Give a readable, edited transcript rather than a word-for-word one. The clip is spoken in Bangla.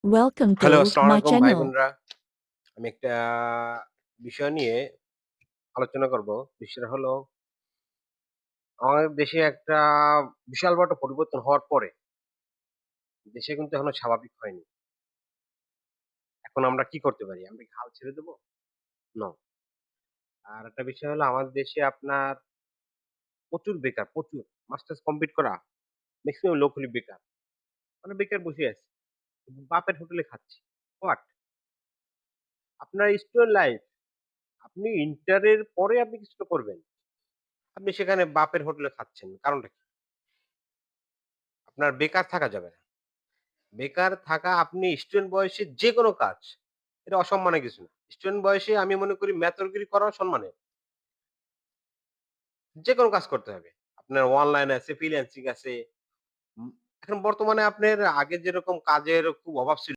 Welcome হ্যালো, to আসসালামু my আলাইকুম ভাই channel. বোনরা। আমি একটা বিষয় নিয়ে আলোচনা করব। বিষয়টা হলো আমাদের দেশে একটা বিশাল বড় একটা পরিবর্তন হওয়ার পরে দেশে কিন্তু এখনো স্বাভাবিক হয়নি। এখন আমরা কি করতে পারি? আমরা কি হাল ছেড়ে দেব? নো। আর একটা বিষয় হলো আমাদের দেশে আপনার প্রচুর বেকার, প্রচুর। মাস্টার্স কমপ্লিট করা মেক্সিমাম লোক হলো বেকার। মানে বেকার বসে আছে। বাপের হোটেলে খাচ্ছি। হোয়াট? আপনার স্টুডেন্ট লাইফ, আপনি ইন্টারের পরে আপনি কিছুটা করবেন। আপনি সেখানে বাপের হোটেলে খাচ্ছেন। কারণটা কি? আপনার বেকার থাকা যাবে না। বেকার থাকা আপনি স্টুডেন্ট বয়সে যেকোনো কাজ, এটা অসম্মানের কিছু না। স্টুডেন্ট বয়সে আমি মনে করি মেথরগিরি করাও সম্মানের। যেকোনো কাজ করতে হবে। আপনার অনলাইন আছে, ফ্রিল্যান্সিং আছে। উম এখন বর্তমানে আপনার আগে যেরকম কাজের খুব অভাব ছিল